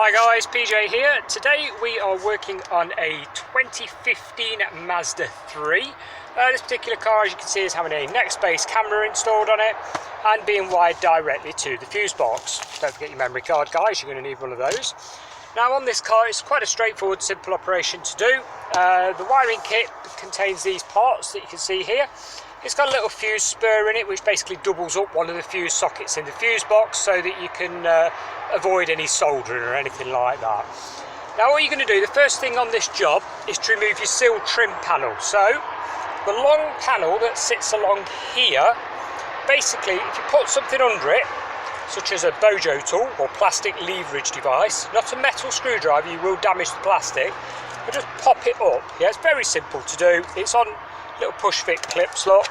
Hi guys, PJ here. Today we are working on a 2015 Mazda 3. This particular car, as you can see, is having a next-based camera installed on it and being wired directly to the fuse box. Don't forget your memory card, guys, you're going to need one of those. Now on this car, it's quite a straightforward, simple operation to do. The wiring kit contains these parts that you can see here. It's got a little fuse spur in it which basically doubles up one of the fuse sockets in the fuse box so that you can avoid any soldering or anything like that. Now what you're going to do, the first thing on this job is to remove your seal trim panel. So the long panel that sits along here, basically if you put something under it, such as a bojo tool or plastic leverage device, not a metal screwdriver, you will damage the plastic, but just pop it up. Yeah, it's very simple to do. It's on little push fit clips, look.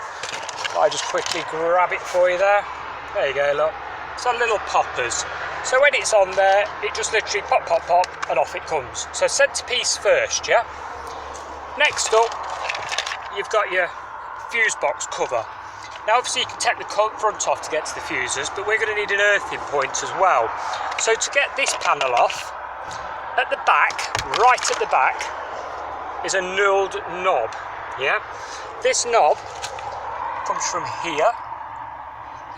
I just quickly grab it for you there. There you go, look. It's on little poppers. So when it's on there, it just literally pop, pop, pop, and off it comes. So centerpiece first, yeah? Next up, you've got your fuse box cover. Now obviously you can take the front off to get to the fuses, but we're going to need an earthing point as well. So to get this panel off, at the back, right at the back, is a knurled knob, yeah? This knob comes from here.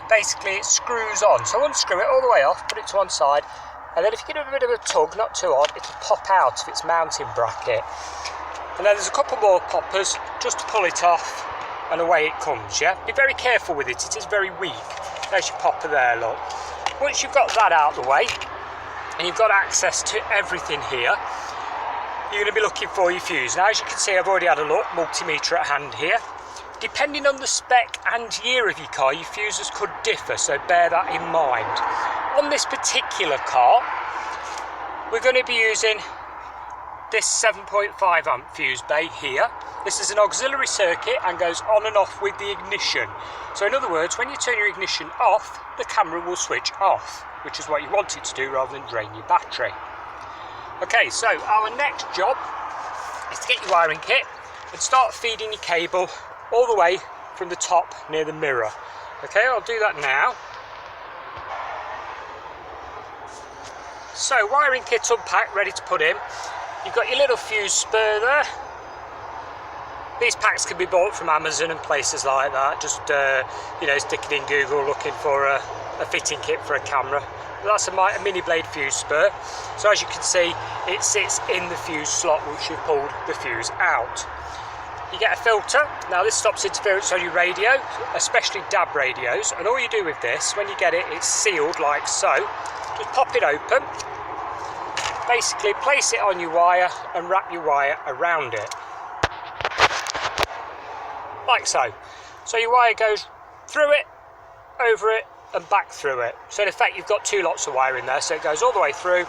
Basically it screws on, so unscrew it all the way off, put it to one side, and then if you give it a bit of a tug, not too hard, it'll pop out of its mounting bracket. And then there's a couple more poppers just to pull it off, and away it comes, yeah? Be very careful with it, it is very weak. There's your popper there, look. Once you've got that out of the way, and you've got access to everything here, you're going to be looking for your fuse. Now as you can see, I've already had a look, multimeter at hand here. Depending on the spec and year of your car, your fuses could differ, so bear that in mind. On this particular car, we're going to be using this 7.5 amp fuse bay here. This is an auxiliary circuit and goes on and off with the ignition. So in other words, when you turn your ignition off, the camera will switch off, which is what you want it to do rather than drain your battery. Okay, so our next job is to get your wiring kit and start feeding your cable all the way from the top near the mirror. Okay, I'll do that now. So wiring kit's unpacked, ready to put in. You've got your little fuse spur there. These packs can be bought from Amazon and places like that. Just you know, stick it in Google looking for a fitting kit for a camera. That's a mini blade fuse spur. So as you can see, it sits in the fuse slot which you've pulled the fuse out. You get a filter. Now this stops interference on your radio, especially DAB radios, and all you do with this, when you get it, it's sealed like so. Just pop it open, basically place it on your wire and wrap your wire around it. Like so. So your wire goes through it, over it, and back through it. So in effect you've got two lots of wire in there, so it goes all the way through,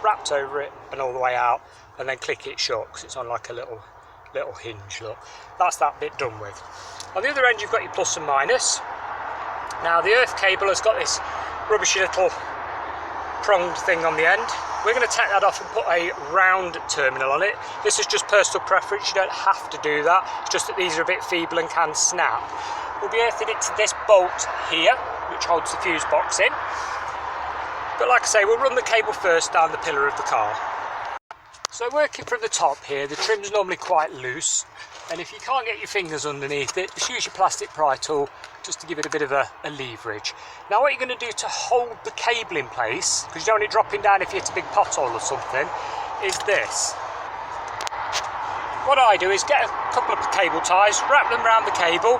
wrapped over it, and all the way out, and then click it shut, because it's on like a little hinge, look. That's that bit done with. On the other end you've got your plus and minus. Now the earth cable has got this rubbishy little pronged thing on the end. We're going to take that off and put a round terminal on it. This is just personal preference, you don't have to do that, it's just that these are a bit feeble and can snap. We'll be earthing it to this bolt here, which holds the fuse box in. But like I say, we'll run the cable first down the pillar of the car. So working from the top here, the trim's normally quite loose, and if you can't get your fingers underneath it, just use your plastic pry tool just to give it a bit of a leverage. Now what you're going to do to hold the cable in place, because you don't want it dropping down if you hit a big pothole or something, is this. What I do is get a couple of cable ties, wrap them around the cable,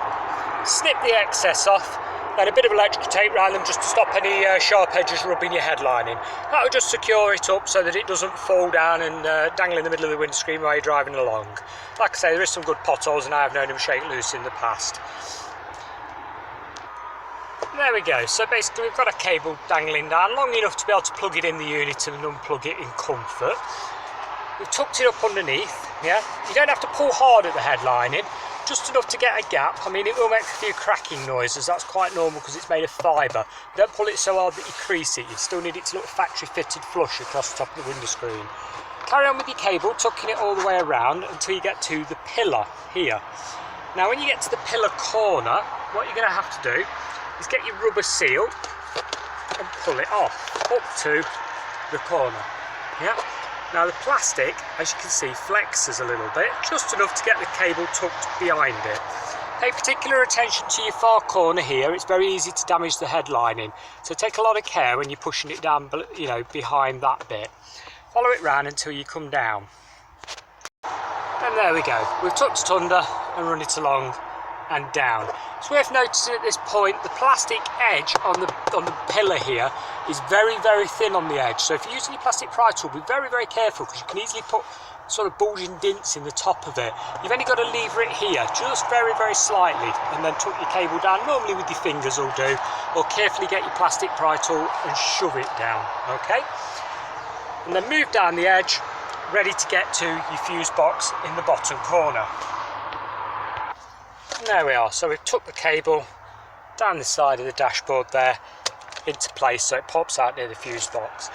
snip the excess off, then a bit of electrical tape around them just to stop any sharp edges rubbing your headlining. That will just secure it up so that it doesn't fall down and dangle in the middle of the windscreen while you're driving along. Like I say, there is some good potholes and I have known them shake loose in the past. There we go, so basically we've got a cable dangling down long enough to be able to plug it in the unit and unplug it in comfort. We've tucked it up underneath, yeah? You don't have to pull hard at the headlining, just enough to get a gap. I mean, it will make a few cracking noises, that's quite normal because it's made of fibre. Don't pull it so hard that you crease it, you still need it to look factory fitted flush across the top of the window screen. Carry on with your cable, tucking it all the way around until you get to the pillar here. Now when you get to the pillar corner, what you're going to have to do is get your rubber seal and pull it off up to the corner. Yeah. Now the plastic, as you can see, flexes a little bit, just enough to get the cable tucked behind it. Pay particular attention to your far corner here. It's very easy to damage the head lining, so take a lot of care when you're pushing it down, you know, behind that bit. Follow it round until you come down. And there we go. We've tucked it under and run it along and down. It's worth noticing at this point the plastic edge on the pillar here is very, very thin on the edge. So if you're using your plastic pry tool, be very, very careful, because you can easily put sort of bulging dints in the top of it. You've only got to lever it here, just very, very slightly, and then tuck your cable down, normally with your fingers will do, or carefully get your plastic pry tool and shove it down, okay? And then move down the edge, ready to get to your fuse box in the bottom corner. And there we are, so we've tucked the cable down the side of the dashboard there into place so it pops out near the fuse box.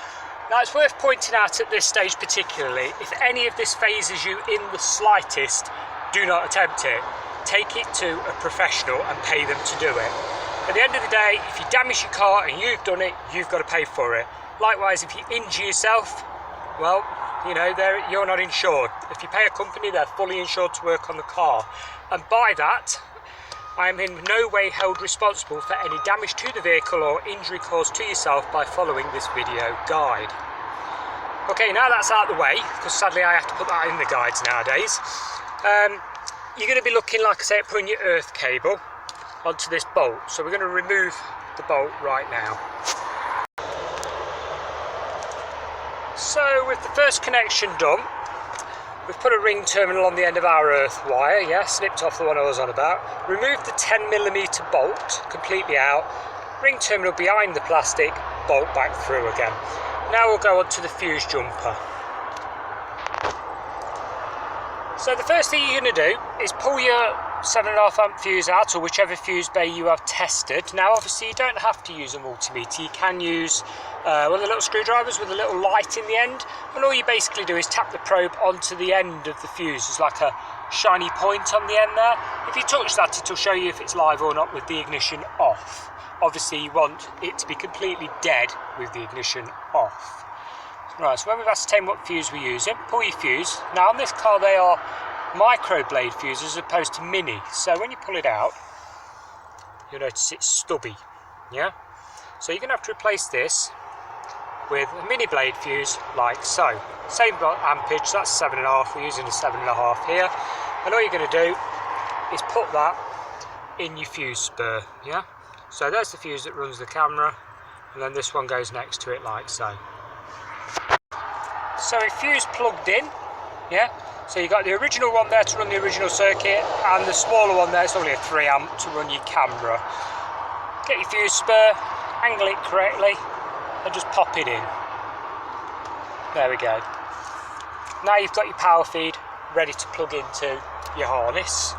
Now it's worth pointing out at this stage particularly, if any of this phases you in the slightest, do not attempt it. Take it to a professional and pay them to do it. At the end of the day, if you damage your car and you've done it, you've got to pay for it. Likewise, if you injure yourself, well, you know, you're not insured. If you pay a company, they're fully insured to work on the car. And by that, I am in no way held responsible for any damage to the vehicle or injury caused to yourself by following this video guide. Okay, now that's out of the way, because sadly I have to put that in the guides nowadays. You're going to be looking, like I say, at putting your earth cable onto this bolt. So we're going to remove the bolt right now. So with the first connection done, we've put a ring terminal on the end of our earth wire, yeah, snipped off the one I was on about. Removed the 10mm bolt completely out. Ring terminal behind the plastic, bolt back through again. Now we'll go on to the fuse jumper. So the first thing you're going to do is pull your 7.5 amp fuse out, or whichever fuse bay you have tested. Now obviously you don't have to use a multimeter, you can use one of the little screwdrivers with a little light in the end, and all you basically do is tap the probe onto the end of the fuse. There's like a shiny point on the end there. If you touch that, it'll show you if it's live or not with the ignition off. Obviously you want it to be completely dead with the ignition off. Right, so when we've ascertained what fuse we're using, pull your fuse. Now on this car they are micro blade fuses as opposed to mini, so when you pull it out you'll notice it's stubby, yeah? So you're going to have to replace this with a mini blade fuse like so. Same ampage, that's 7.5, we're using a 7.5 here, and all you're going to do is put that in your fuse spur, yeah? So there's the fuse that runs the camera, and then this one goes next to it like so. So it's fuse plugged in, yeah? So you've got the original one there to run the original circuit, and the smaller one there, it's only a 3 amp to run your camera. Get your fuse spur, angle it correctly, and just pop it in. There we go. Now you've got your power feed ready to plug into your harness,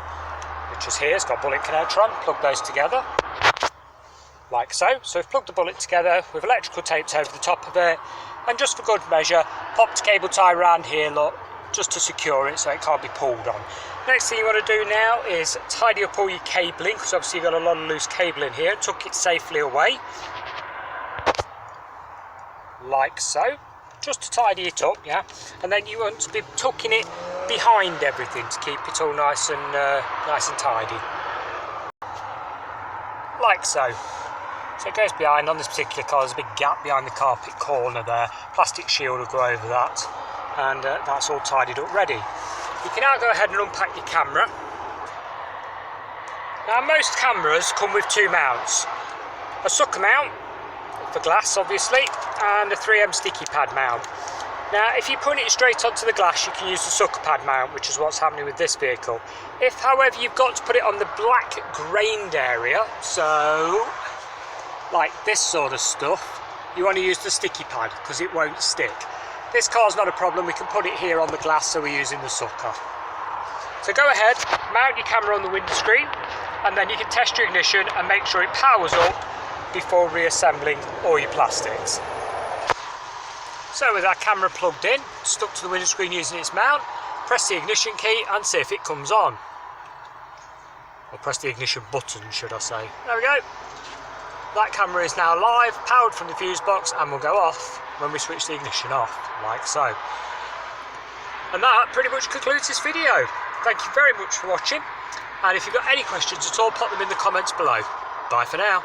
which is here. It's got bullet connector on. Plug those together like so. So we've plugged the bullet together with electrical taped over the top of it, and just for good measure, popped a cable tie around here, look, just to secure it so it can't be pulled on. Next thing you want to do now is tidy up all your cabling, because obviously you've got a lot of loose cable in here. Tuck it safely away like so, just to tidy it up, yeah? And then you want to be tucking it behind everything to keep it all nice and tidy like so. So it goes behind. On this particular car there's a big gap behind the carpet corner there. Plastic shield will go over that, and that's all tidied up ready. You can now go ahead and unpack your camera. Now most cameras come with two mounts. A sucker mount for glass obviously, and a 3M sticky pad mount. Now if you put it straight onto the glass you can use the sucker pad mount, which is what's happening with this vehicle. If however you've got to put it on the black grained area, so like this sort of stuff, you want to use the sticky pad because it won't stick. This car's not a problem, we can put it here on the glass, so we're using the sucker. So go ahead, mount your camera on the windscreen, and then you can test your ignition and make sure it powers up before reassembling all your plastics. So with our camera plugged in, stuck to the windscreen using its mount, press the ignition key and see if it comes on. Or press the ignition button, should I say. There we go. That camera is now live, powered from the fuse box, and will go off when we switch the ignition off, like so. And that pretty much concludes this video. Thank you very much for watching, and if you've got any questions at all, pop them in the comments below. Bye for now.